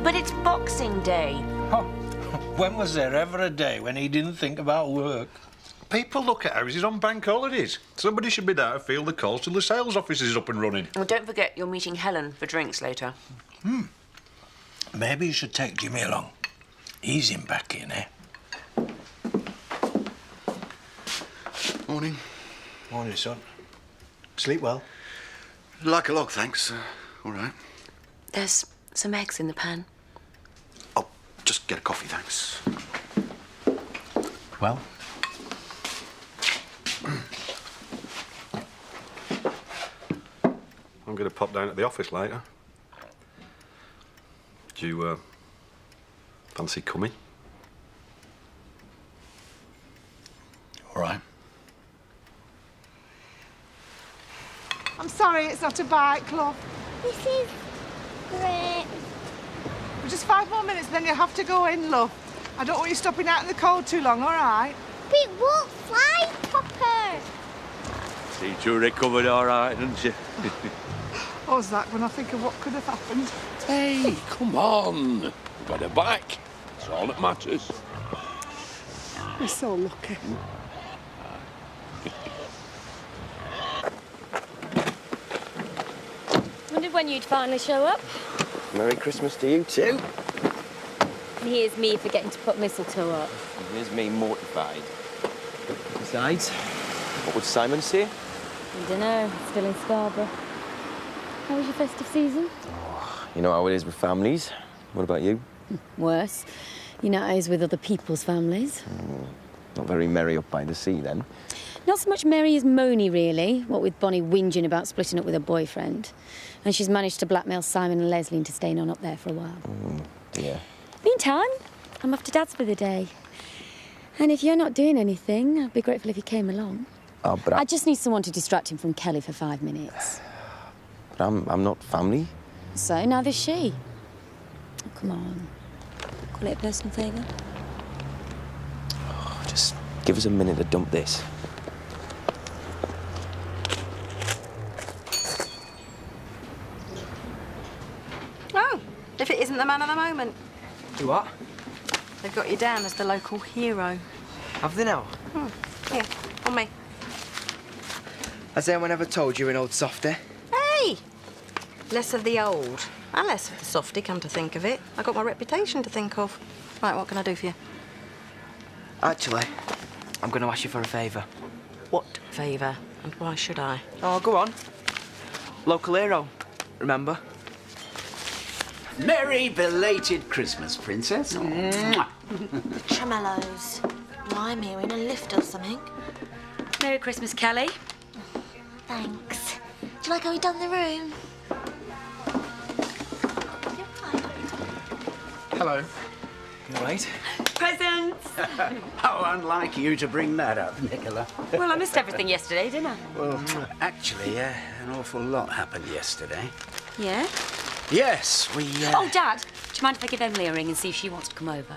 But it's Boxing Day. Oh, when was there ever a day when he didn't think about work? People look at houses on bank holidays. Somebody should be there to field the calls till the sales office is up and running. Well, don't forget you're meeting Helen for drinks later. Maybe you should take Jimmy along. Ease him back in, eh? Morning. Morning, son. Sleep well? Like a log, thanks. All right. There's some eggs in the pan. I'll just get a coffee, thanks. Well? I'm going to pop down at the office later. Do you, fancy coming? All right. I'm sorry, it's not a bike, love. This is great. Just 5 more minutes, then you'll have to go in, love. I don't want you stopping out in the cold too long, all right? But it won't fly, Papa. See, you recovered all right, didn't you? What was that when I think of what could have happened? Hey, come on. You got her back. That's all that matters. We're so lucky. Wondered when you'd finally show up. Merry Christmas to you too. And here's me forgetting to put mistletoe up. And here's me mortified. Besides, what would Simon say? I don't know, still in Scarborough. How was your festive season? Oh, you know how it is with families. What about you? Worse. You know how it is with other people's families. Not very merry up by the sea, then. Not so much merry as moany, really. What with Bonnie whinging about splitting up with her boyfriend. And she's managed to blackmail Simon and Leslie into staying on up there for a while. Yeah. Meantime, I'm off to Dad's for the day. And if you're not doing anything, I'd be grateful if you came along. Oh, but I just need someone to distract him from Kelly for 5 minutes. But I'm not family. So, neither's she. Oh, come on. Call it a personal favour. Oh, just give us a minute to dump this. Oh, if it isn't the man of the moment. Do what? They've got you down as the local hero. Have they now? Here, on me. Has anyone ever told you an old softy? Hey! Less of the old and less of the softy, come to think of it. I got my reputation to think of. Right, what can I do for you? Actually, I'm going to ask you for a favour. What favour? And why should I? Oh, go on. Local hero, remember? Merry belated Christmas, Princess. Mwah. Tremellos. Lime here in a lift or something. Merry Christmas, Kelly. Thanks. Do you like how we done the room? Hello. You all right? Presents! How unlike you to bring that up, Nicola. Well, I missed everything yesterday, didn't I? Well, actually, an awful lot happened yesterday. Yeah? Yes, we... Oh, Dad, do you mind if I give Emily a ring and see if she wants to come over?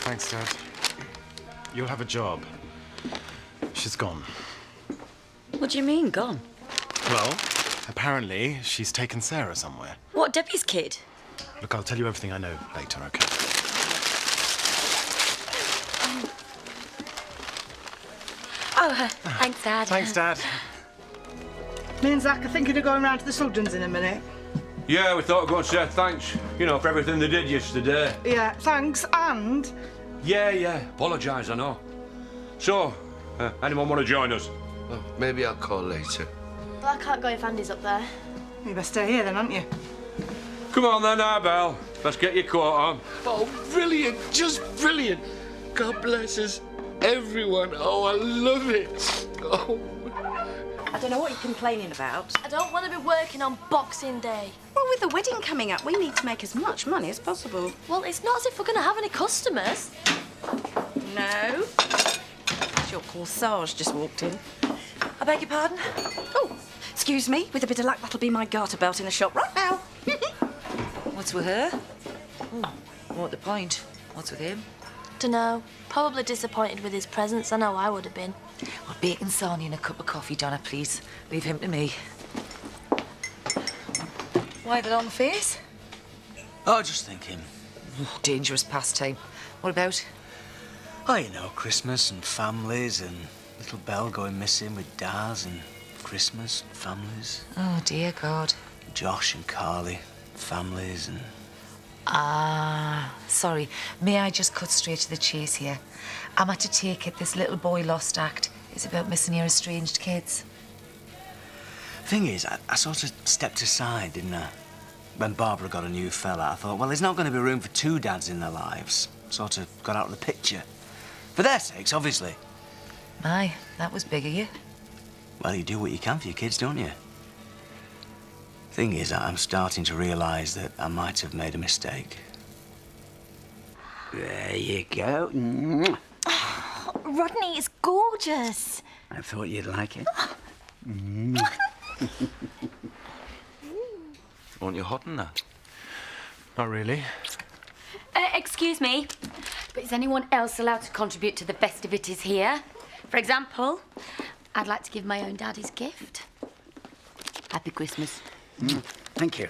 Thanks, Dad. You'll have a job. She's gone. What do you mean, gone? Well, apparently she's taken Sarah somewhere. What, Debbie's kid? Look, I'll tell you everything I know later, OK? Oh, thanks, Dad. Thanks, Dad. Me and Zach are thinking of going round to the Suldens in a minute. Yeah, we thought we'd go and say thanks, you know, for everything they did yesterday. Yeah, thanks, and... Yeah. Apologise, I know. So, anyone want to join us? Well, maybe I'll call later. Well, I can't go if Andy's up there. You best stay here then, aren't you? Come on then, Arbel. Let's get your coat on. Oh, brilliant, just brilliant. God bless us, everyone. Oh, I love it. Oh. I don't know what you're complaining about. I don't want to be working on Boxing Day. Well, with the wedding coming up, we need to make as much money as possible. Well, it's not as if we're going to have any customers. No. Your corsage just walked in. I beg your pardon? Oh, excuse me. With a bit of luck, that'll be my garter belt in the shop right now. What's with her? What the point? What's with him? Dunno. Probably disappointed with his presents. I know I would have been. Well, bacon sarnie and a cup of coffee, Donna, please. Leave him to me. Why the long face? Oh, just thinking. Dangerous pastime. What about? Oh, you know, Christmas and families and little Belle going missing with Daz and Christmas and families. Oh, dear God. Josh and Carly, families and... Sorry. May I just cut straight to the chase here? I'm at to take it this little boy lost act is about missing your estranged kids. Thing is, I sort of stepped aside, didn't I? When Barbara got a new fella, I thought, well, there's not going to be room for two dads in their lives. Sort of got out of the picture. For their sakes, obviously. My, that was big of you. Well, you do what you can for your kids, don't you? Thing is, I'm starting to realise that I might have made a mistake. There you go. Oh, Rodney, it's gorgeous. I thought you'd like it. Aren't you hot in that? Not really. Excuse me, but is anyone else allowed to contribute to the festivities here? For example, I'd like to give my own dad his gift. Happy Christmas. Thank you.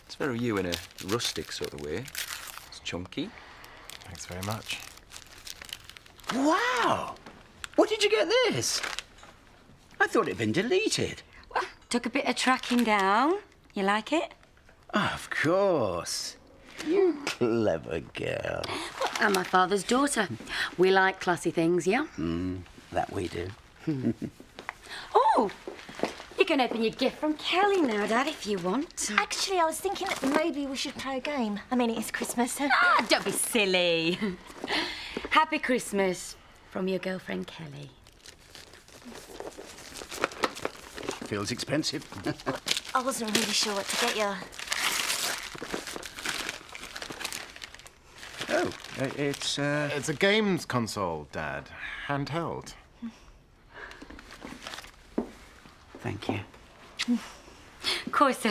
It's very you in a rustic sort of way. It's chunky. Thanks very much. Wow! Where did you get this? I thought it had been deleted. Well, took a bit of tracking down. You like it? Of course. You clever girl. Well, I'm my father's daughter. We like classy things, yeah? That we do. Oh! You can open your gift from Kelly now, Dad, if you want. Actually, I was thinking that maybe we should play a game. I mean, it is Christmas. Ah, don't be silly. Happy Christmas from your girlfriend, Kelly. Feels expensive. I wasn't really sure what to get you. Oh, it's It's a games console, Dad. Handheld. Thank you. Of course,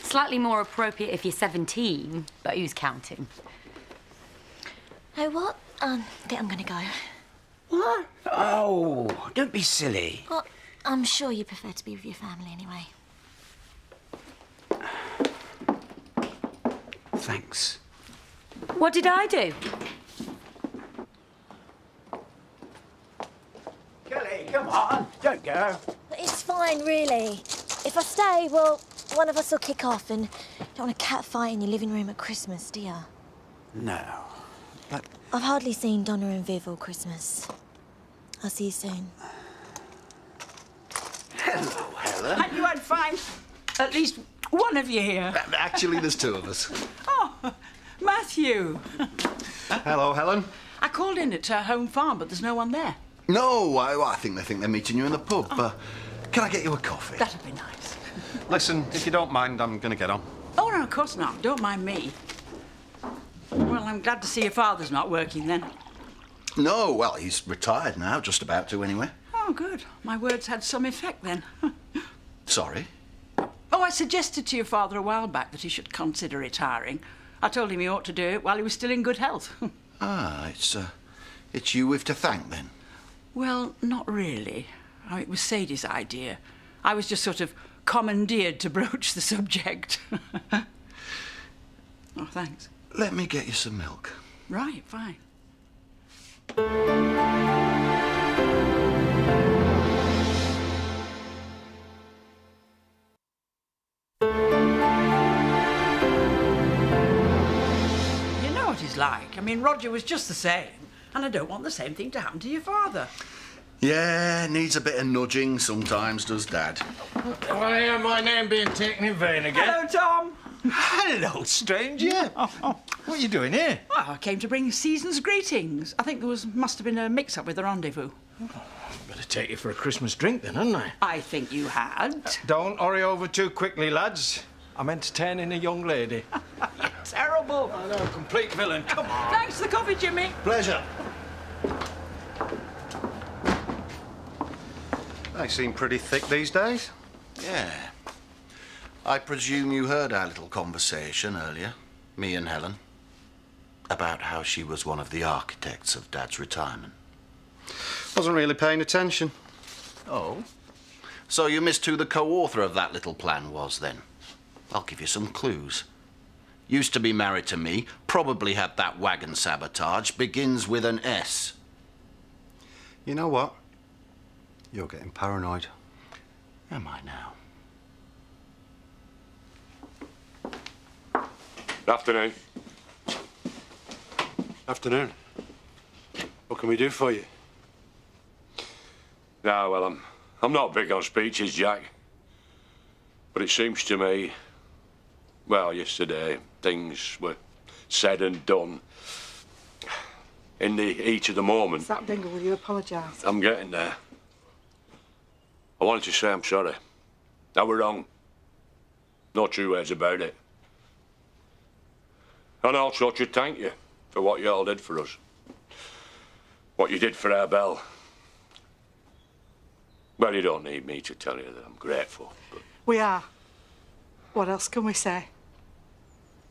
slightly more appropriate if you're 17, but who's counting? Know what? I think I'm gonna go. What? Oh, don't be silly. Well, I'm sure you prefer to be with your family anyway. Thanks. What did I do? Kelly, come on. Don't go. It's fine, really. If I stay, well, one of us will kick off, and you don't want a cat fight in your living room at Christmas, do you? No, but... I've hardly seen Donna and Viv all Christmas. I'll see you soon. Hello, Helen. And you won't find at least one of you here. Actually, there's two of us. Oh, Matthew. Hello, Helen. I called in at her home farm, but there's no one there. No, I think they're meeting you in the pub. Can I get you a coffee? That'd be nice. Listen, if you don't mind, I'm going to get on. Oh, no, of course not. Don't mind me. Well, I'm glad to see your father's not working then. No, well, he's retired now, just about to anyway. Oh, good. My words had some effect then. Sorry? Oh, I suggested to your father a while back that he should consider retiring. I told him he ought to do it while he was still in good health. It's you we've to thank then? Well, not really. It was Sadie's idea. I was just sort of commandeered to broach the subject. Oh, thanks. Let me get you some milk. Right, fine. You know what he's like. I mean, Roger was just the same. And I don't want the same thing to happen to your father. Yeah, needs a bit of nudging sometimes, does Dad? I hear my name being taken in vain again. Hello, Tom. Hello, stranger. What are you doing here? Well, I came to bring season's greetings. I think must have been a mix-up with the rendezvous. Better take you for a Christmas drink then, hadn't I? I think you had. Don't hurry over too quickly, lads. I'm entertaining a young lady. Terrible. I know, complete villain. Come on. Thanks for the coffee, Jimmy. Pleasure. They seem pretty thick these days. Yeah. I presume you heard our little conversation earlier, me and Helen, about how she was one of the architects of Dad's retirement. Wasn't really paying attention. Oh? So you missed who the co-author of that little plan was, then? I'll give you some clues. used to be married to me, probably had that wagon sabotage, begins with an S. You know what? You're getting paranoid. Am I now? Afternoon. Afternoon. What can we do for you? No, well, I'm not big on speeches, Jack. But it seems to me, well, yesterday, things were said and done in the heat of the moment. Stop, Dingle, will you apologise? I'm getting there. I wanted to say I'm sorry. I were wrong. No two ways about it. And also to thank you for what you all did for us. What you did for our Belle. Well, you don't need me to tell you that I'm grateful, but... We are. What else can we say?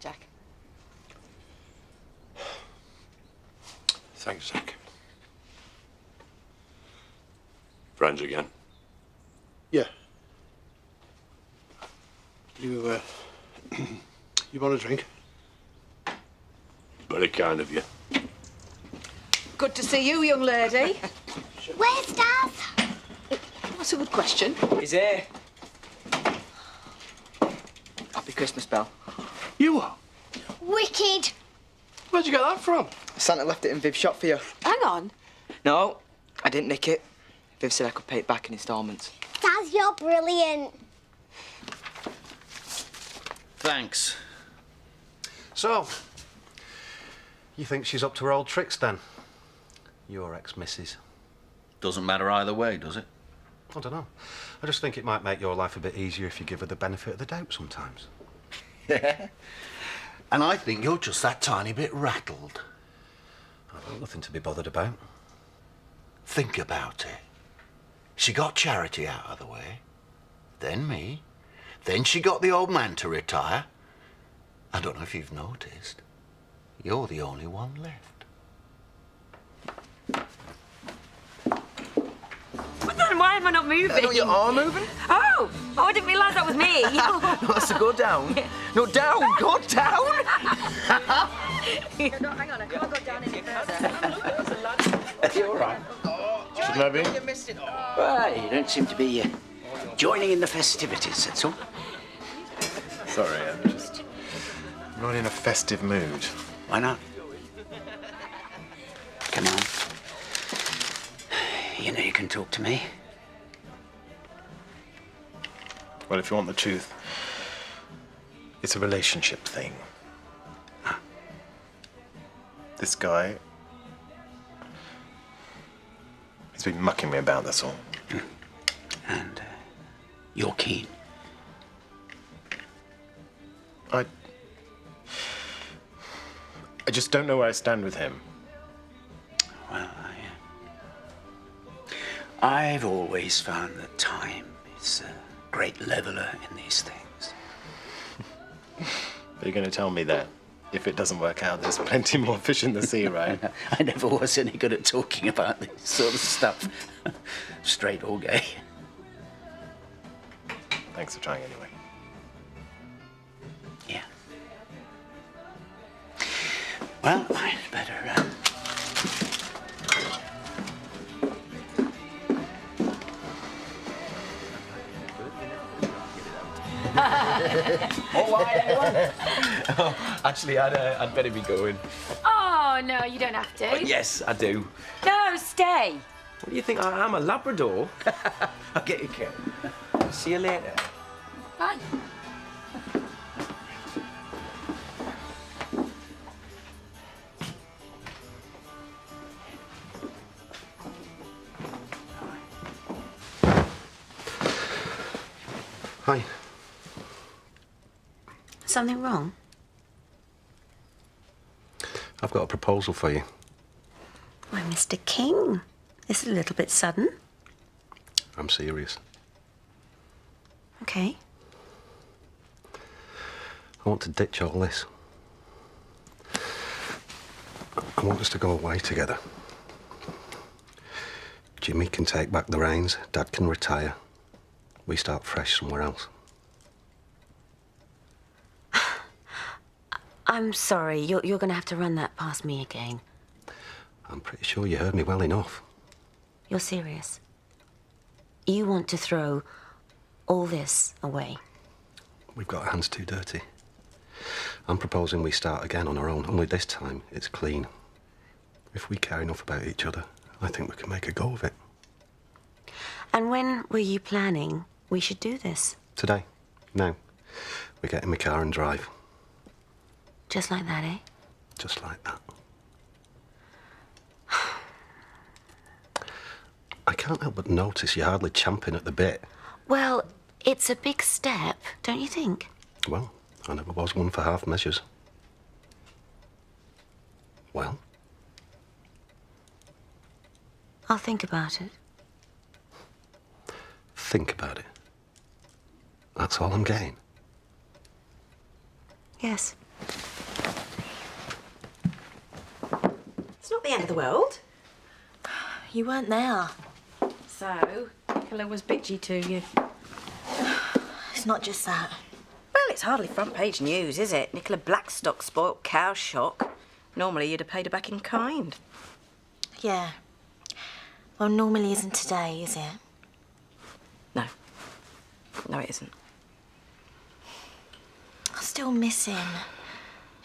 Jack. Thanks, Zach. Friends again? Yeah. You, you want a drink? Very kind of you. Good to see you, young lady. Where's Dad? That's a good question. He's here. Happy Christmas, Belle. You what? Wicked. Where'd you get that from? Santa left it in Viv's shop for you. Hang on. No, I didn't nick it. Viv said I could pay it back in instalments. Dad, you're brilliant. Thanks. So, you think she's up to her old tricks then? Your ex-missus. Doesn't matter either way, does it? I don't know. I just think it might make your life a bit easier if you give her the benefit of the doubt sometimes. Yeah. And I think you're just that tiny bit rattled. I've got nothing to be bothered about. Think about it. She got Charity out of the way, then me, then she got the old man to retire. I don't know if you've noticed, you're the only one left. But then why am I not moving? No, you are moving. Oh, I didn't realise that was me. No, that's to go down. No, down, go down. No, hang on, I can't go down any further. Are you all right? Shouldn't I be? Well, you don't seem to be joining in the festivities, that's all. Sorry, I'm not in a festive mood. Why not? Come on. You know you can talk to me. Well, if you want the truth, it's a relationship thing. This guy, he's been mucking me about, that's all. And you're keen. I just don't know where I stand with him. Well, I've always found that time is a great leveler in these things. Are you going to tell me that if it doesn't work out, there's plenty more fish in the sea, right? I never was any good at talking about this sort of stuff, straight or gay. Thanks for trying anyway. Yeah. Well, I'd better... Actually, I'd better be going. Oh, no, you don't have to. Yes, I do. No, stay. What do you think? I'm a Labrador. I'll get you, Kim. See you later. Bye. Hi. Something wrong? I've got a proposal for you. Why, Mr. King, this is a little bit sudden. I'm serious. Okay. I want to ditch all this. I want us to go away together. Jimmy can take back the reins, Dad can retire. We start fresh somewhere else. I'm sorry. You're going to have to run that past me again. I'm pretty sure you heard me well enough. You're serious? You want to throw all this away? We've got our hands too dirty. I'm proposing we start again on our own, only this time it's clean. If we care enough about each other, I think we can make a go of it. And when were you planning we should do this? Today. Now. We get in my car and drive. Just like that, eh? Just like that. I can't help but notice you're hardly champing at the bit. Well, it's a big step, don't you think? Well, I never was one for half measures. Well? I'll think about it. Think about it. That's all I'm getting. Yes. It's not the end of the world. You weren't there. So, Nicola was bitchy to you. It's not just that. Well, it's hardly front page news, is it? Nicola Blackstock spoilt cow shock. Normally you'd have paid her back in kind. Yeah. Well, normally isn't today, is it? No. No, it isn't. I still miss him.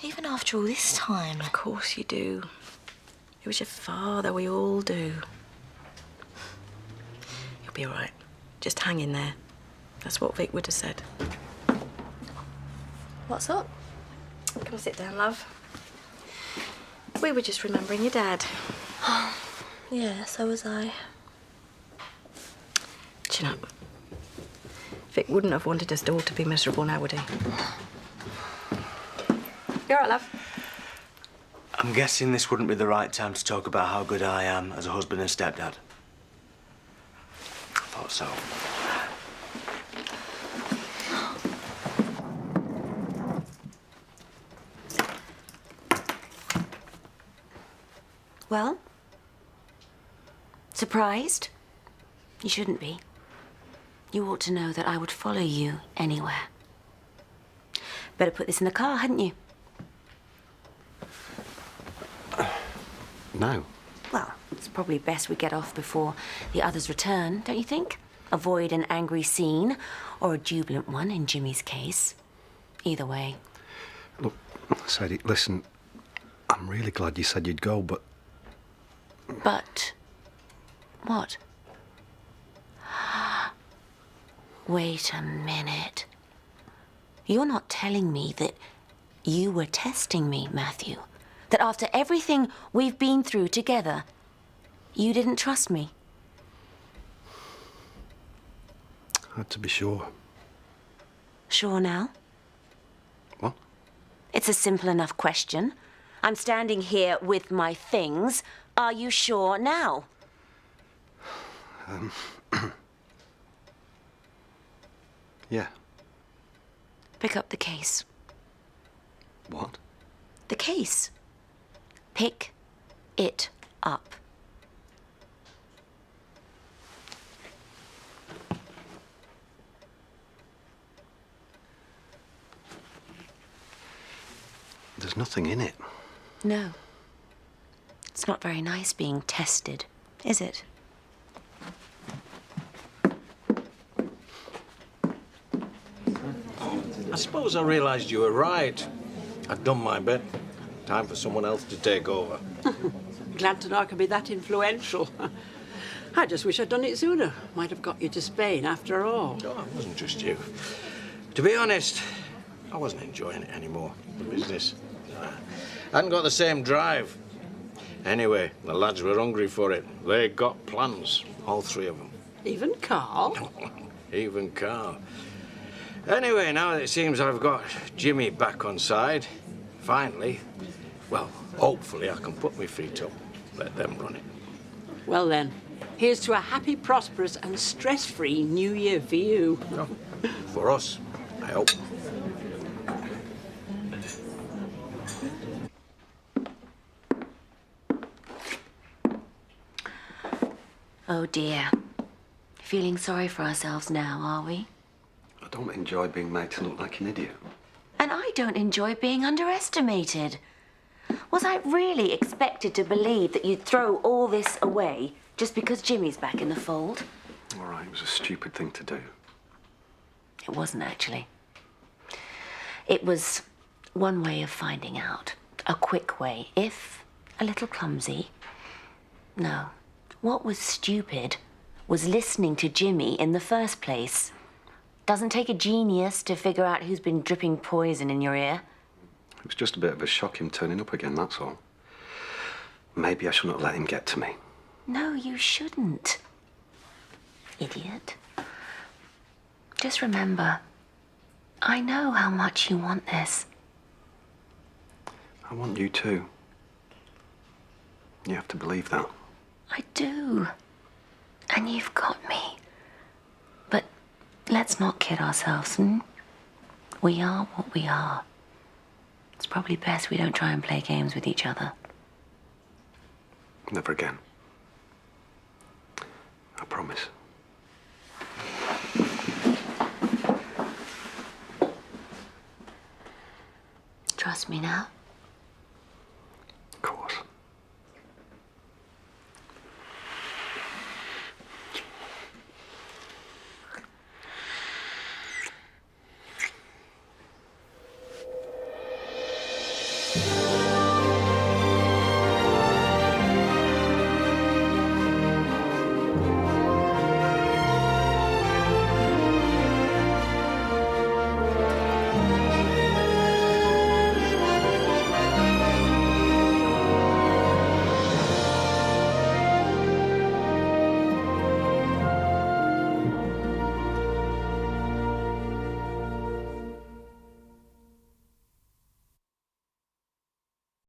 Even after all this time. Of course you do. He was your father, we all do. You'll be all right. Just hang in there. That's what Vic would have said. What's up? Come sit down, love. We were just remembering your dad. Yeah, so was I. Chin up. Vic wouldn't have wanted us all to be miserable now, would he? You all right, love? I'm guessing this wouldn't be the right time to talk about how good I am as a husband and stepdad. I thought so. Well? Surprised? You shouldn't be. You ought to know that I would follow you anywhere. Better put this in the car, hadn't you? No. Well, it's probably best we get off before the others return, don't you think? Avoid an angry scene, or a jubilant one in Jimmy's case. Either way. Look, Sadie, listen, I'm really glad you said you'd go, but... But... what? Wait a minute. You're not telling me that you were testing me, Matthew? That after everything we've been through together, you didn't trust me? Had to be sure. Sure now? What? It's a simple enough question. I'm standing here with my things. Are you sure now? Yeah. Pick up the case. What? The case. Pick it up. There's nothing in it. No. It's not very nice being tested, is it? I suppose I realised you were right. I'd done my bit. Time for someone else to take over. Glad to know I can be that influential. I just wish I'd done it sooner. Might have got you to Spain after all. No, it wasn't just you. To be honest, I wasn't enjoying it anymore, the business. I hadn't got the same drive. Anyway, the lads were hungry for it. They got plans, all three of them. Even Carl? Even Carl. Anyway, now it seems I've got Jimmy back on side, finally, well, hopefully I can put my feet up, let them run it. Well then, here's to a happy, prosperous and stress-free New Year for you. No, for us, I hope. Oh dear. Feeling sorry for ourselves now, are we? I don't enjoy being made to look like an idiot. And I don't enjoy being underestimated. Was I really expected to believe that you'd throw all this away just because Jimmy's back in the fold? All right, it was a stupid thing to do. It wasn't, actually. It was one way of finding out. A quick way, if a little clumsy. No. What was stupid was listening to Jimmy in the first place. Doesn't take a genius to figure out who's been dripping poison in your ear. It was just a bit of a shock him turning up again, that's all. Maybe I should not let him get to me. No, you shouldn't. Idiot. Just remember, I know how much you want this. I want you too. You have to believe that. I do. And you've got me. But let's not kid ourselves, hmm? We are what we are. It's probably best we don't try and play games with each other. Never again. I promise. Trust me now?